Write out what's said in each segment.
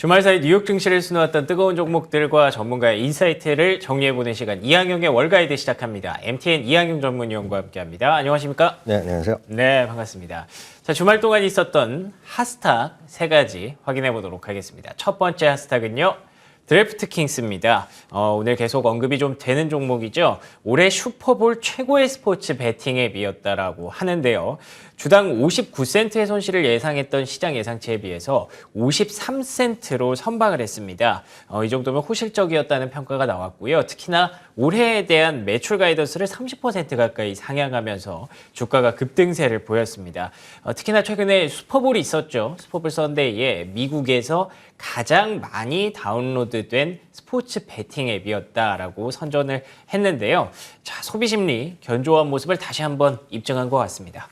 주말 사이 뉴욕 증시를 수놓았던 뜨거운 종목들과 전문가의 인사이트를 정리해보는 시간, 이항용의 월가이드 시작합니다. MTN 이항용 전문위원과 함께합니다. 안녕하십니까? 네, 안녕하세요. 네, 반갑습니다. 자, 주말 동안 있었던 핫스탁 세 가지 확인해보도록 하겠습니다. 첫 번째 핫스탁은요, 드래프트킹스입니다. 오늘 계속 언급이 좀 되는 종목이죠. 올해 슈퍼볼 최고의 스포츠 베팅 앱이었다라고 하는데요. 주당 59센트의 손실을 예상했던 시장 예상치에 비해서 53센트로 선방을 했습니다. 이 정도면 호실적이었다는 평가가 나왔고요. 특히나 올해에 대한 매출 가이던스를 30% 가까이 상향하면서 주가가 급등세를 보였습니다. 특히나 최근에 슈퍼볼이 있었죠. 슈퍼볼 선데이에 미국에서 가장 많이 다운로드된 스포츠 베팅 앱이었다라고 선전을 했는데요. 자, 소비 심리 견조한 모습을 다시 한번 입증한 것 같습니다.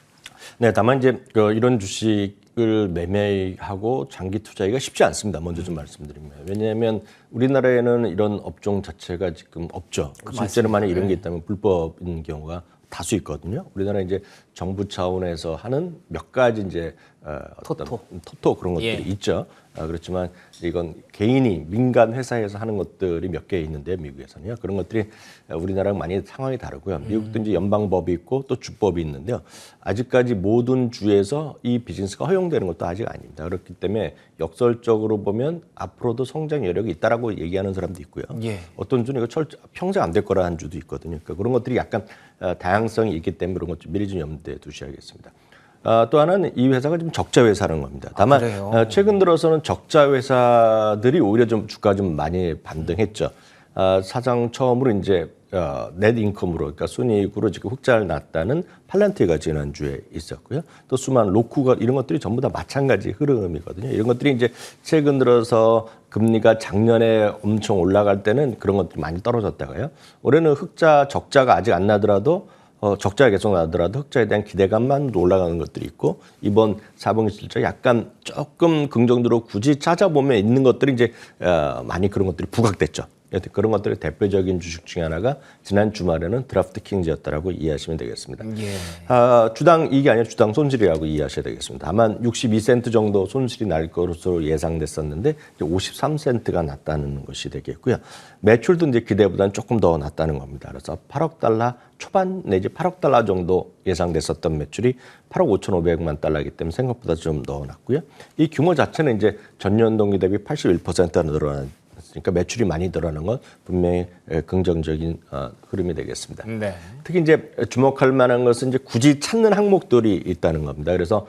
네, 다만 이제 이런 주식을 매매하고 장기 투자하기가 쉽지 않습니다. 먼저 좀 말씀드리면. 왜냐하면 우리나라에는 이런 업종 자체가 지금 없죠. 실제로 만약 이런 게 있다면 불법인 경우가 다수 있거든요. 우리나라 이제 정부 차원에서 하는 몇 가지 이제 토토 그런 것들이 있죠. 그렇지만 이건 개인이 민간 회사에서 하는 것들이 몇 개 있는데 미국에서는요. 그런 것들이 우리나라랑 많이 상황이 다르고요. 미국도 이제 연방법이 있고 또 주법이 있는데요. 아직까지 모든 주에서 이 비즈니스가 허용되는 것도 아직 아닙니다. 그렇기 때문에 역설적으로 보면 앞으로도 성장 여력이 있다라고 얘기하는 사람도 있고요. 어떤 주는 이거 평생 안 될 거라 한 주도 있거든요. 그러니까 그런 것들이 약간 다양성이 있기 때문에 그런 것 좀 미리 좀 염두에 두셔야겠습니다. 또 하나는 이 회사가 좀 적자 회사라는 겁니다. 다만 최근 들어서는 적자 회사들이 오히려 좀 주가 좀 많이 반등했죠. 사상 처음으로 이제 넷 인컴으로, 그러니까 순이익으로 지금 흑자를 났다는 팔란티가 지난주에 있었고요. 또 수많은 로쿠가 이런 것들이 전부 다 마찬가지 흐름이거든요. 이런 것들이 이제 최근 들어서 금리가 작년에 엄청 올라갈 때는 그런 것들이 많이 떨어졌다가요. 올해는 적자가 아직 안 나더라도 적자가 계속 나더라도 흑자에 대한 기대감만 올라가는 것들이 있고, 이번 4분기 실적 약간 조금 긍정적으로 굳이 찾아보면 있는 것들이 이제 많이 그런 것들이 부각됐죠. 그런 것들의 대표적인 주식 중에 하나가 지난 주말에는 드래프트킹스였다라고 이해하시면 되겠습니다. 주당 이익이 아니라 주당 손실이라고 이해하셔야 되겠습니다. 다만 62센트 정도 손실이 날 것으로 예상됐었는데 53센트가 났다는 것이 되겠고요. 매출도 이제 기대보다는 조금 더 낮다는 겁니다. 그래서 8억 달러 초반 내지 8억 달러 정도 예상됐었던 매출이 8억 5,500만 달러이기 때문에 생각보다 좀 더 낮고요. 이 규모 자체는 이제 전년 동기 대비 81%가 늘어난, 그러니까 매출이 많이 늘어나는 건 분명히 긍정적인 흐름이 되겠습니다. 특히 이제 주목할 만한 것은 이제 굳이 찾는 항목들이 있다는 겁니다. 그래서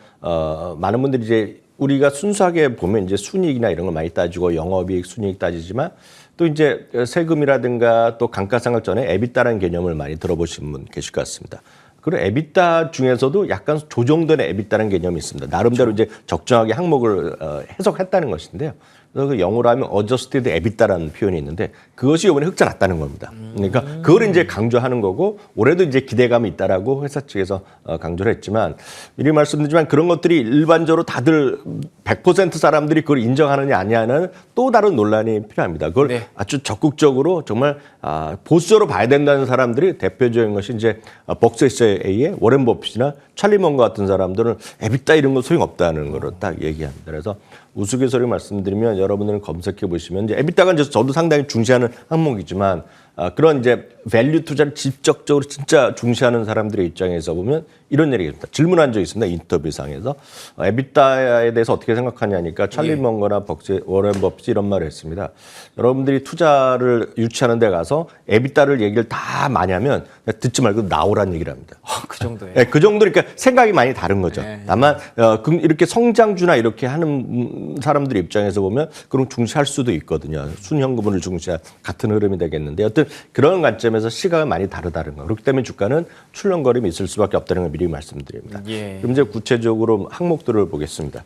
많은 분들이 이제 우리가 순수하게 보면 이제 순이익이나 이런 걸 많이 따지고 영업이익, 순이익 따지지만 또 이제 세금이라든가 또 감가상각전에 에비타라는 개념을 많이 들어보신 분 계실 것 같습니다. 그리고 에비타 중에서도 약간 조정된 에비타라는 개념이 있습니다. 나름대로 이제 적정하게 항목을 해석했다는 것인데요. 그래서 그 영어로 하면 adjusted EBITDA라는 표현이 있는데 그것이 이번에 흑자 났다는 겁니다. 그러니까 그걸 이제 강조하는 거고, 올해도 이제 기대감이 있다라고 회사 측에서 강조를 했지만, 미리 말씀드리지만 그런 것들이 일반적으로 다들 100% 사람들이 그걸 인정하느냐 아니냐는 또 다른 논란이 필요합니다. 그걸 아주 적극적으로 정말 보수적으로 봐야 된다는 사람들이 대표적인 것이 이제 벅스에이의 워렌 버핏이나 찰리 먼거 같은 사람들은 에비타 이런 거 소용없다는 걸 딱 얘기합니다. 그래서 우스갯소리 말씀드리면 여러분들은 검색해 보시면 이제 에비타가 이제 저도 상당히 중시하는 항목이지만 그런 이제 밸류 투자를 직접적으로 진짜 중시하는 사람들의 입장에서 보면 이런 얘기입니다. 질문한 적이 있습니다. 인터뷰상에서 에비타에 대해서 어떻게 생각하냐니까 찰리 먼거나 워렌 버핏이 이런 말을 했습니다. 여러분들이 투자를 유치하는 데 가서 에비타를 얘기를 다 많이 하면 듣지 말고 나오라는 얘기를 합니다. 그 정도예요? 네, 그 정도. 그러니까 생각이 많이 다른 거죠. 다만 이렇게 성장주나 이렇게 하는 사람들 입장에서 보면 그런 중시할 수도 있거든요. 순현금을 중시할 같은 흐름이 되겠는데, 여튼 그런 관점에서 시각은 많이 다르다는 거. 그렇기 때문에 주가는 출렁거림이 있을 수밖에 없다는 걸 미리 말씀드립니다. 그럼 이제 구체적으로 항목들을 보겠습니다.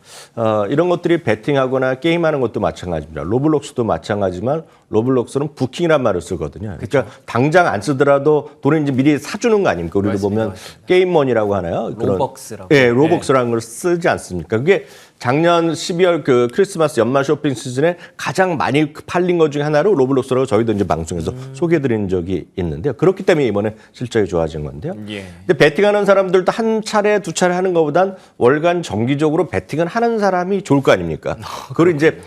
이런 것들이 베팅하거나 게임하는 것도 마찬가지입니다. 로블록스도 마찬가지지만 로블록스는 부킹이란 말을 쓰거든요. 그러니까 당장 안 쓰더라도 돈을 이제 미리 사주는 거 아닙니까? 우리도 보면 게임머니라고 하나요? 로벅스라고. 네, 로벅스라는 걸 쓰지 않습니까? 그게 작년 12월 그 크리스마스 연말 쇼핑 시즌에 가장 많이 팔린 것 중에 하나로 로블록스라고 저희도 이제 방송에서 소개해드린 적이 있는데요. 그렇기 때문에 이번에 실적이 좋아진 건데요. 예. 근데 베팅하는 사람들도 한 차례 두 차례 하는 것보단 월간 정기적으로 베팅을 하는 사람이 좋을 거 아닙니까? 그걸 이제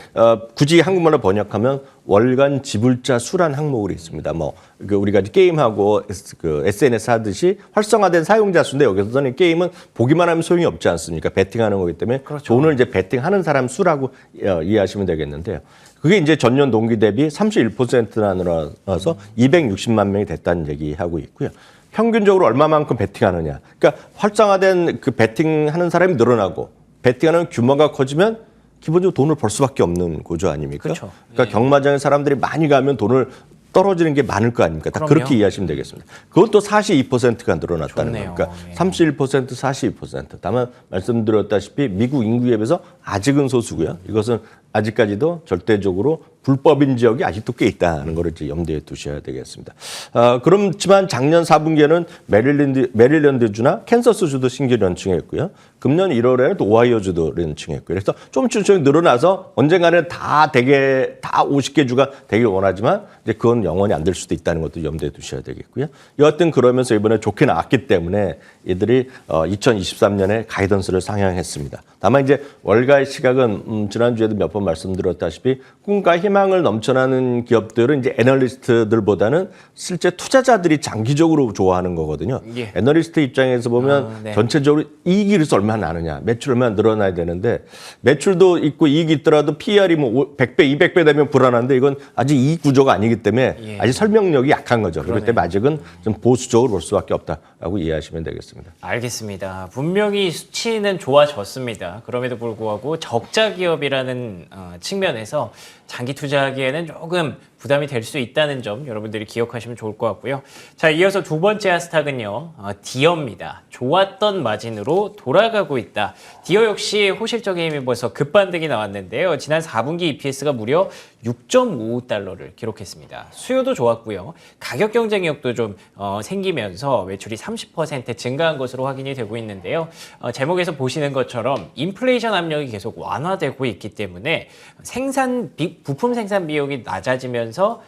굳이 한국말로 번역하면 월간 지불자 수란 항목이 있습니다. 뭐 그 우리가 게임하고 그 SNS 하듯이 활성화된 사용자 수인데 여기서는 게임은 보기만 하면 소용이 없지 않습니까? 베팅하는 거기 때문에 그렇죠. 돈을 이제 베팅하는 사람 수라고 이해하시면 되겠는데요. 그게 이제 전년 동기 대비 31%나 늘어나서 260만 명이 됐다는 얘기하고 있고요. 평균적으로 얼마만큼 베팅하느냐. 그러니까 활성화된 그 베팅하는 사람이 늘어나고 베팅하는 규모가 커지면 기본적으로 돈을 벌 수밖에 없는 구조 아닙니까? 그렇죠. 그러니까 경마장에 사람들이 많이 가면 돈을 떨어지는 게 많을 거 아닙니까? 다 그럼요. 그렇게 이해하시면 되겠습니다. 그것도 42%가 늘어났다는 좋네요. 거니까 예. 31%, 42%. 다만 말씀드렸다시피 미국 인구에 비해서 아직은 소수고요. 이것은 아직까지도 절대적으로 불법인 지역이 아직도 꽤 있다는 걸 이제 염두에 두셔야 되겠습니다. 그렇지만 작년 4분기에는 메릴랜드주나 캔서스주도 신규 런칭했고요. 금년 1월에는 또 오하이오주도 런칭했고요. 그래서 조금씩 늘어나서 언젠가는 다 50개 주가 되길 원하지만 이제 그건 영원히 안 될 수도 있다는 것도 염두에 두셔야 되겠고요. 여하튼 그러면서 이번에 좋게 나왔기 때문에 이들이 2023년에 가이던스를 상향했습니다. 다만 이제 월가의 시각은 지난주에도 몇 번 말씀드렸다시피 꿈과 희망을 넘쳐나는 기업들은 이제 애널리스트들보다는 실제 투자자들이 장기적으로 좋아하는 거거든요. 예. 애널리스트 입장에서 보면 네. 전체적으로 이익이 그래서 얼마나 나느냐, 매출 얼마나 늘어나야 되는데 매출도 있고 이익이 있더라도 PER이 뭐 100배, 200배 되면 불안한데 이건 아직 이익 구조가 아니기 때문에 예. 아직 설명력이 약한 거죠. 그렇기 그러네요. 때문에 아직은 좀 보수적으로 볼 수밖에 없다라고 이해하시면 되겠습니다. 알겠습니다. 분명히 수치는 좋아졌습니다. 그럼에도 불구하고 적자 기업이라는 측면에서 장기 투자하기에는 조금 부담이 될 수 있다는 점 여러분들이 기억하시면 좋을 것 같고요. 자, 이어서 두 번째 하스탁은요. 디어입니다. 좋았던 마진으로 돌아가고 있다. 디어 역시 호실적인 힘이 벌써 급반등이 나왔는데요. 지난 4분기 EPS가 무려 6.55달러를 기록했습니다. 수요도 좋았고요. 가격 경쟁력도 좀 생기면서 매출이 30% 증가한 것으로 확인이 되고 있는데요. 제목에서 보시는 것처럼 인플레이션 압력이 계속 완화되고 있기 때문에 부품 생산 비용이 낮아지면서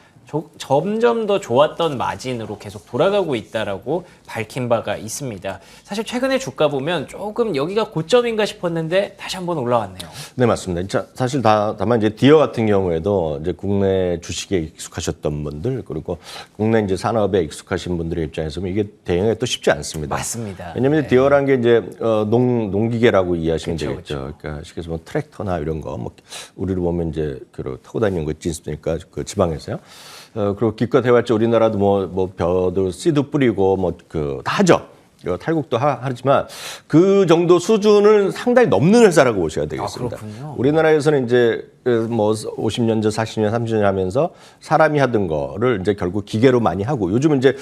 점점 더 좋았던 마진으로 계속 돌아가고 있다라고 밝힌 바가 있습니다. 사실 최근에 주가 보면 조금 여기가 고점인가 싶었는데 다시 한번 올라왔네요. 네, 맞습니다. 사실 다만 이제 디어 같은 경우에도 이제 국내 주식에 익숙하셨던 분들 그리고 국내 이제 산업에 익숙하신 분들의 입장에서 보면 이게 대응이 또 쉽지 않습니다. 맞습니다. 왜냐하면 네. 디어라는 게 이제 농기계라고 이해하시면 그쵸, 되겠죠. 그러니까 쉽게 해서 뭐 트랙터나 이런 거, 뭐 우리로 보면 이제 그 타고 다니는 거 있지 않습니까? 그 지방에서요. 그리고 기껏 해봤자 우리나라도 뭐 벼도 씨도 뿌리고 뭐 다 하죠. 탈국도 하지만 그 정도 수준을 상당히 넘는 회사라고 보셔야 되겠습니다. 그렇군요. 우리나라에서는 이제 뭐 50년 전, 40년, 30년 하면서 사람이 하던 거를 이제 결국 기계로 많이 하고 요즘은 이제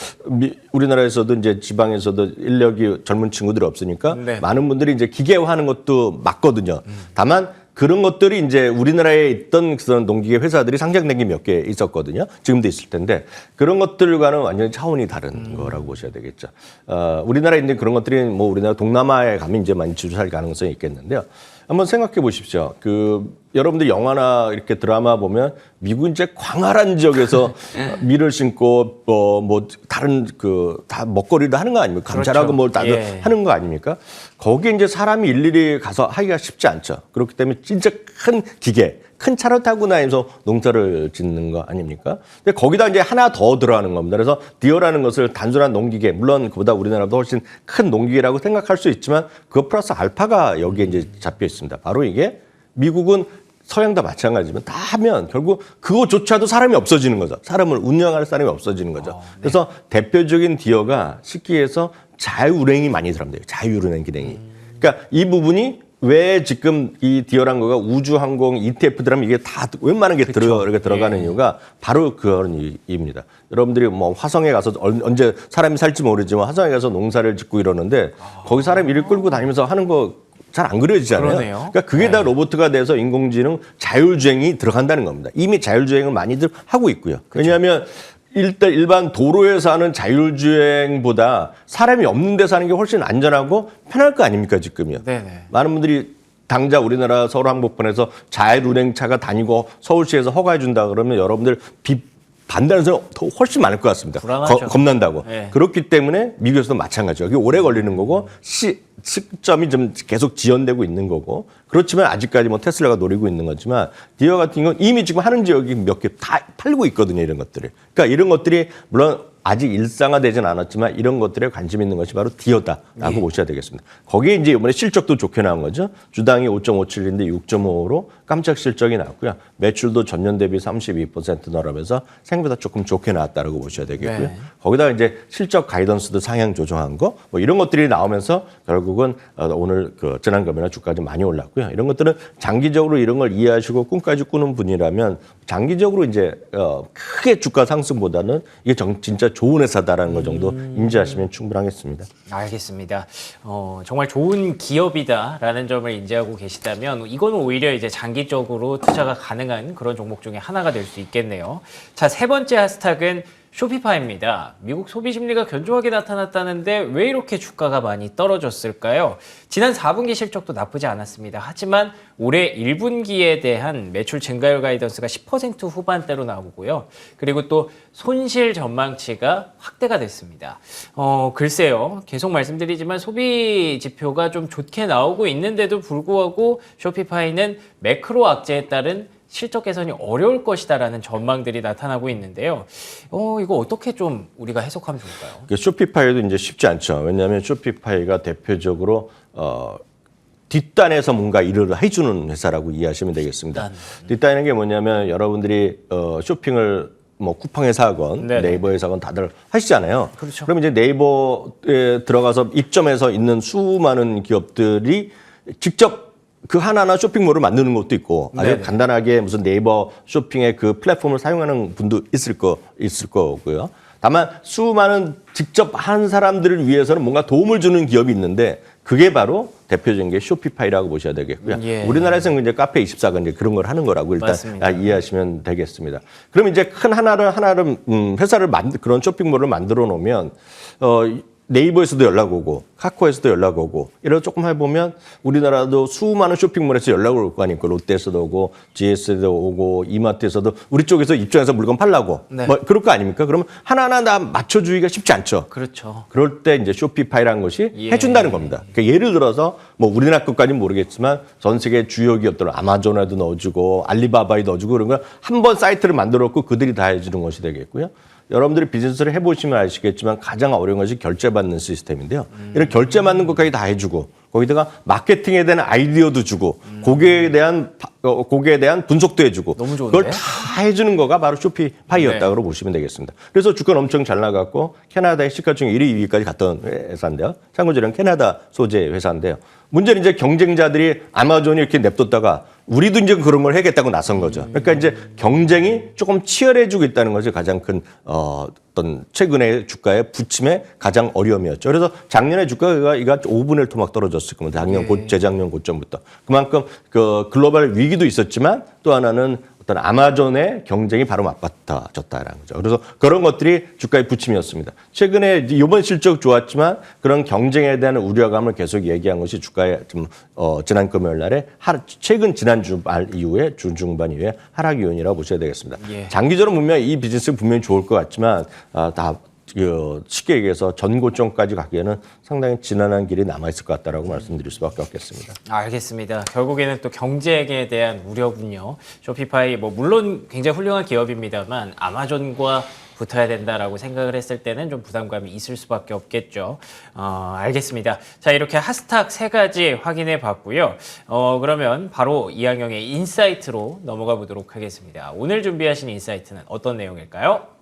우리나라에서도 이제 지방에서도 인력이 젊은 친구들이 없으니까 네. 많은 분들이 이제 기계화하는 것도 맞거든요. 다만 그런 것들이 이제 우리나라에 있던 그런 농기계 회사들이 상장된 게 몇 개 있었거든요. 지금도 있을 텐데 그런 것들과는 완전히 차원이 다른 거라고 보셔야 되겠죠. 우리나라에 있는 그런 것들이 뭐 우리나라 동남아에 가면 이제 많이 주저할 가능성이 있겠는데요. 한번 생각해 보십시오. 여러분들 영화나 이렇게 드라마 보면 미국 이제 광활한 지역에서 밀을 심고 뭐 다른 다 먹거리도 하는 거 아닙니까? 감자라고 그렇죠. 뭘 다들 예. 하는 거 아닙니까? 거기에 이제 사람이 일일이 가서 하기가 쉽지 않죠. 그렇기 때문에 진짜 큰 기계, 큰 차를 타고 다니면서 농사를 짓는 거 아닙니까? 근데 거기다 이제 하나 더 들어가는 겁니다. 그래서 디어라는 것을 단순한 농기계, 물론 그보다 우리나라도 훨씬 큰 농기계라고 생각할 수 있지만 그거 플러스 알파가 여기에 이제 잡혀 있습니다. 바로 이게 미국은 서양도 마찬가지지만 다 하면 결국 그거조차도 사람이 없어지는 거죠. 사람을 운영할 사람이 없어지는 거죠. 네. 그래서 대표적인 디어가 쉽게 해서 자율운행이 많이 들어갑니다. 자율운행 기능이. 그러니까 이 부분이 왜 지금 이 디어란 거가 우주항공 ETF들 하면 이게 다 웬만한 게 들어가는 예. 이유가 바로 그런 이유입니다. 여러분들이 뭐 화성에 가서 언제 사람이 살지 모르지만 화성에 가서 농사를 짓고 이러는데 거기 사람 이를 끌고 다니면서 하는 거 잘 안 그려지잖아요. 그러네요. 그러니까 그게 다 로봇가 돼서 인공지능 자율주행이 들어간다는 겁니다. 이미 자율주행을 많이들 하고 있고요. 왜냐하면 일반 도로에서 하는 자율주행보다 사람이 없는 데서 하는 게 훨씬 안전하고 편할 거 아닙니까, 지금요. 네네. 많은 분들이 당장 우리나라 서울 항복권에서 자율운행차가 다니고 서울시에서 허가해 준다 그러면 여러분들 반대하는 사람 더 훨씬 많을 것 같습니다. 불안하죠. 겁난다고. 네. 그렇기 때문에 미국에서도 마찬가지예요. 이게 오래 걸리는 거고 시점이 좀 계속 지연되고 있는 거고 그렇지만 아직까지 뭐 테슬라가 노리고 있는 거지만 디어 같은 경우는 이미 지금 하는 지역이 몇 개 다 팔리고 있거든요. 이런 것들이. 그러니까 이런 것들이 물론 아직 일상화되진 않았지만 이런 것들에 관심 있는 것이 바로 디어다라고 보셔야 되겠습니다. 거기에 이제 이번에 실적도 좋게 나온 거죠. 주당이 5.57인데 6.5로 깜짝 실적이 나왔고요. 매출도 전년 대비 32% 늘어나면서 생각보다 조금 좋게 나왔다라고 보셔야 되겠고요. 네. 거기다가 이제 실적 가이던스도 상향 조정한 거, 뭐 이런 것들이 나오면서 결국은 오늘 지난 금요일에 주가가 좀 많이 올랐고요. 이런 것들은 장기적으로 이런 걸 이해하시고 꿈까지 꾸는 분이라면 장기적으로 이제 크게 주가 상승보다는 이게 진짜 좋은 회사다라는 것 정도 인지하시면 충분하겠습니다. 알겠습니다. 정말 좋은 기업이다라는 점을 인지하고 계시다면 이거는 오히려 이제 장기적으로 투자가 가능한 그런 종목 중에 하나가 될 수 있겠네요. 자, 세 번째 하스탁은 쇼피파이입니다. 미국 소비 심리가 견조하게 나타났다는데 왜 이렇게 주가가 많이 떨어졌을까요? 지난 4분기 실적도 나쁘지 않았습니다. 하지만 올해 1분기에 대한 매출 증가율 가이던스가 10% 후반대로 나오고요. 그리고 또 손실 전망치가 확대가 됐습니다. 글쎄요. 계속 말씀드리지만 소비 지표가 좀 좋게 나오고 있는데도 불구하고 쇼피파이는 매크로 악재에 따른 실적 개선이 어려울 것이다라는 전망들이 나타나고 있는데요. 이거 어떻게 좀 우리가 해석하면 좋을까요? 쇼피파이도 이제 쉽지 않죠. 왜냐하면 쇼피파이가 대표적으로 뒷단에서 뭔가 일을 해주는 회사라고 이해하시면 되겠습니다. 뒷단인 게 뭐냐면 여러분들이 쇼핑을 뭐 쿠팡에서 하건 네네. 네이버에서 하건 다들 하시잖아요. 그렇죠. 그럼 이제 네이버에 들어가서 입점해서 있는 수많은 기업들이 직접 그 하나하나 쇼핑몰을 만드는 것도 있고 아주 네네. 간단하게 무슨 네이버 쇼핑의 그 플랫폼을 사용하는 분도 있을 거고요. 다만 수많은 직접 한 사람들을 위해서는 뭔가 도움을 주는 기업이 있는데 그게 바로 대표적인 게 쇼피파이라고 보셔야 되겠고요. 예. 우리나라에서는 이제 카페24가 이제 그런 걸 하는 거라고 일단 맞습니다. 이해하시면 되겠습니다. 그럼 이제 큰 하나를 회사를 그런 쇼핑몰을 만들어 놓으면 네이버에서도 연락 오고 카카오에서도 연락 오고 이런 조금 해보면 우리나라도 수많은 쇼핑몰에서 연락 올 거 아닙니까? 롯데에서도 오고 GS에도 오고 이마트에서도 우리 쪽에서 입장해서 물건 팔라고 네. 뭐 그럴 거 아닙니까? 그러면 하나하나 다 맞춰주기가 쉽지 않죠. 그렇죠. 그럴 때 이제 쇼피파이라는 것이 예. 해준다는 겁니다. 그러니까 예를 들어서 뭐 우리나라 것까지는 모르겠지만 전 세계 주요 기업들 아마존에도 넣어주고 알리바바에 넣어주고 그런 걸 한 번 사이트를 만들어 놓고 그들이 다 해주는 것이 되겠고요. 여러분들이 비즈니스를 해보시면 아시겠지만 가장 어려운 것이 결제받는 시스템인데요. 이런 결제받는 것까지 다 해주고 거기다가 마케팅에 대한 아이디어도 주고 고객에 대한 분석도 해주고 너무 좋은데? 그걸 다 해주는 거가 바로 쇼피파이였다고 네. 보시면 되겠습니다. 그래서 주가는 엄청 잘 나갔고 캐나다의 시가 중에 1위, 2위까지 갔던 회사인데요. 참고로 캐나다 소재 회사인데요. 문제는 이제 경쟁자들이 아마존이 이렇게 냅뒀다가 우리도 이제 그런 걸 해야겠다고 나선 거죠. 그러니까 이제 경쟁이 조금 치열해지고 있다는 것이 가장 큰 어떤 최근의 주가의 부침의 가장 어려움이었죠. 그래서 작년에 주가가 이거 5분의 1 토막 떨어졌을 겁니다. 재작년 고점부터. 그만큼 그 글로벌 위기도 있었지만 또 하나는 어떤 아마존의 경쟁이 바로 맞받아졌다라는 거죠. 그래서 그런 것들이 주가의 부침이었습니다. 최근에 이번 실적 좋았지만 그런 경쟁에 대한 우려감을 계속 얘기한 것이 주가의 좀 지난 금요일 날에 최근 지난주 말 이후에 중반 이후에 하락 요인이라고 보셔야 되겠습니다. 예. 장기적으로 보면 이 비즈니스 분명히 좋을 것 같지만 쉽게 얘기해서 전고점까지 가기에는 상당히 지난한 길이 남아있을 것 같다라고 말씀드릴 수밖에 없겠습니다. 알겠습니다. 결국에는 또 경쟁에 대한 우려군요. 쇼피파이 물론 굉장히 훌륭한 기업입니다만 아마존과 붙어야 된다라고 생각을 했을 때는 좀 부담감이 있을 수밖에 없겠죠. 알겠습니다. 자, 이렇게 하스탁 세 가지 확인해 봤고요. 그러면 바로 이항영의 인사이트로 넘어가 보도록 하겠습니다. 오늘 준비하신 인사이트는 어떤 내용일까요?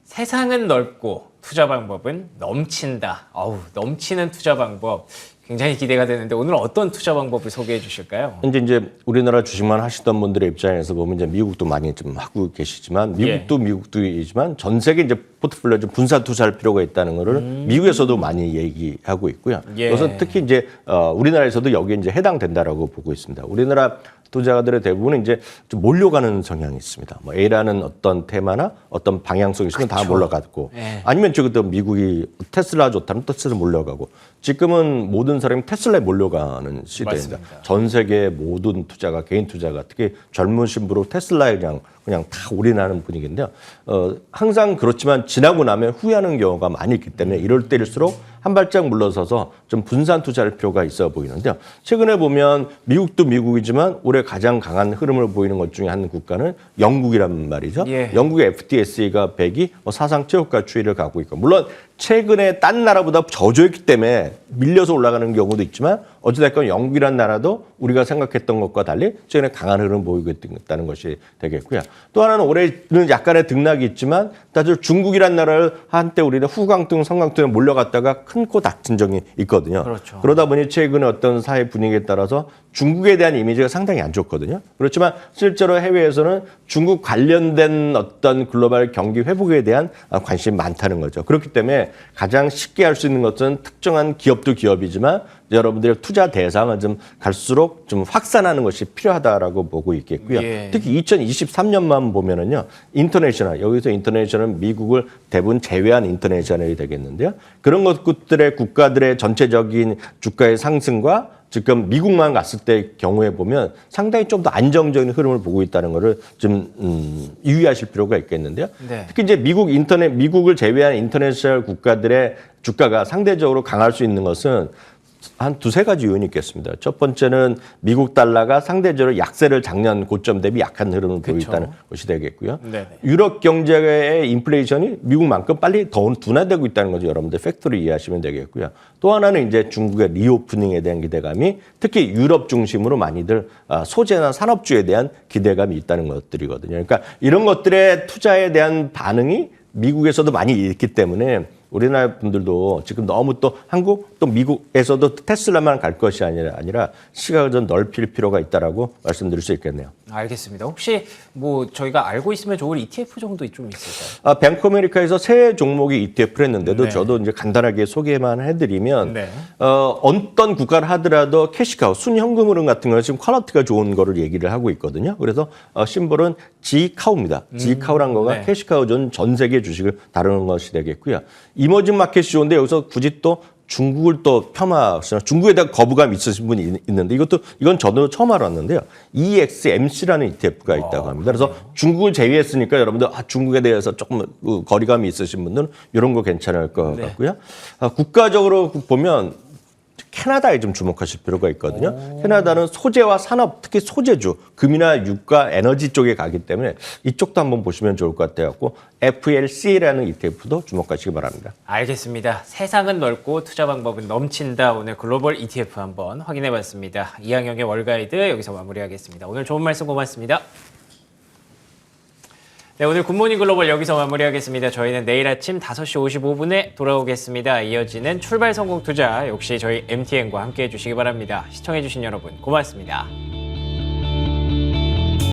세상은 넓고 투자 방법은 넘친다. 넘치는 투자 방법. 굉장히 기대가 되는데 오늘 어떤 투자 방법을 소개해 주실까요? 현재 이제 우리나라 주식만 하시던 분들의 입장에서 보면 이제 미국도 많이 좀 하고 계시지만 미국도이지만 전 세계 이제 포트폴리오 좀 분산 투자할 필요가 있다는 거를 미국에서도 많이 얘기하고 있고요. 예. 그래서 특히 이제 우리나라에서도 여기에 이제 해당된다라고 보고 있습니다. 우리나라 투자가들의 대부분은 이제 좀 몰려가는 성향이 있습니다. 뭐 A라는 어떤 테마나 어떤 방향성이 있으면 다 몰려가고 네. 아니면 그때 미국이 테슬라 좋다면 테슬라 몰려가고 지금은 모든 사람이 테슬라에 몰려가는 시대입니다. 맞습니다. 전 세계 모든 투자가 개인 투자가 특히 젊은 신부로 테슬라에 그냥 다 올인하는 분위기인데요. 항상 그렇지만 지나고 나면 후회하는 경우가 많이 있기 때문에 이럴 때일수록 한 발짝 물러서서 좀 분산 투자할 필요가 있어 보이는데요. 최근에 보면 미국도 미국이지만 올해 가장 강한 흐름을 보이는 것 중에 한 국가는 영국이란 말이죠. 예. 영국의 FTSE가 100이 사상 최고가 추이를 가고 있고 물론 최근에 딴 나라보다 저조했기 때문에 밀려서 올라가는 경우도 있지만 어찌됐건 영국이라는 나라도 우리가 생각했던 것과 달리 최근에 강한 흐름을 보이고 있다는 것이 되겠고요. 또 하나는 올해는 약간의 등락이 있지만 사실 중국이라는 나라를 한때 우리는 후광등, 성광등에 몰려갔다가 큰 코 닥친 적이 있거든요. 그렇죠. 그러다 보니 최근에 어떤 사회 분위기에 따라서 중국에 대한 이미지가 상당히 안 좋거든요. 그렇지만 실제로 해외에서는 중국 관련된 어떤 글로벌 경기 회복에 대한 관심이 많다는 거죠. 그렇기 때문에 가장 쉽게 할 수 있는 것은 특정한 기업도 기업이지만 여러분들의 투자 대상을 좀 갈수록 좀 확산하는 것이 필요하다라고 보고 있겠고요. 예. 특히 2023년만 보면은요, 인터내셔널, 여기서 인터내셔널은 미국을 대부분 제외한 인터내셔널이 되겠는데요. 그런 것들의 국가들의 전체적인 주가의 상승과 지금 미국만 갔을 때 경우에 보면 상당히 좀 더 안정적인 흐름을 보고 있다는 것을 좀 유의하실 필요가 있겠는데요. 네. 특히 이제 미국을 제외한 인터내셔널 국가들의 주가가 상대적으로 강할 수 있는 것은 한 두세 가지 요인이 있겠습니다. 첫 번째는 미국 달러가 상대적으로 약세를 작년 고점 대비 약한 흐름을 보이고 있다는 것이 되겠고요. 네네. 유럽 경제의 인플레이션이 미국만큼 빨리 더 둔화되고 있다는 거죠. 여러분들 팩토를 이해하시면 되겠고요. 또 하나는 이제 중국의 리오프닝에 대한 기대감이 특히 유럽 중심으로 많이들 소재나 산업주에 대한 기대감이 있다는 것들이거든요. 그러니까 이런 것들의 투자에 대한 반응이 미국에서도 많이 있기 때문에 우리나라 분들도 지금 너무 또 한국 또 미국에서도 테슬라만 갈 것이 아니라 시각을 좀 넓힐 필요가 있다라고 말씀드릴 수 있겠네요. 알겠습니다. 혹시 뭐 저희가 알고 있으면 좋을 ETF 정도 좀 있을까요? 뱅크 아메리카에서 세 종목의 ETF를 했는데도 네. 저도 이제 간단하게 소개만 해드리면 네. 어떤 국가를 하더라도 캐시카우, 순현금 흐름 같은 거는 지금 퀄리티가 좋은 거를 얘기를 하고 있거든요. 그래서 심볼은 G카우입니다. G카우란 거가 네. 캐시카우 전 세계 주식을 다루는 것이 되겠고요. 이머징 마켓이 좋은데 여기서 굳이 또 중국을 또 폄하하시나 중국에 대한 거부감이 있으신 분이 있는데 이건 저도 처음 알았는데요. EXMC라는 ETF가 있다고 합니다. 그래서 중국을 제외했으니까 여러분들 중국에 대해서 조금 거리감이 있으신 분들은 이런 거 괜찮을 것 같고요. 국가적으로 보면 캐나다에 좀 주목하실 필요가 있거든요. 캐나다는 소재와 산업, 특히 소재주, 금이나 유가, 에너지 쪽에 가기 때문에 이쪽도 한번 보시면 좋을 것 같아요. FLC라는 ETF도 주목하시기 바랍니다. 알겠습니다. 세상은 넓고 투자 방법은 넘친다. 오늘 글로벌 ETF 한번 확인해봤습니다. 이항영의 월가이드 여기서 마무리하겠습니다. 오늘 좋은 말씀 고맙습니다. 네, 오늘 굿모닝 글로벌 여기서 마무리하겠습니다. 저희는 내일 아침 5시 55분에 돌아오겠습니다. 이어지는 출발 성공 투자 역시 저희 MTN과 함께 해주시기 바랍니다. 시청해주신 여러분 고맙습니다.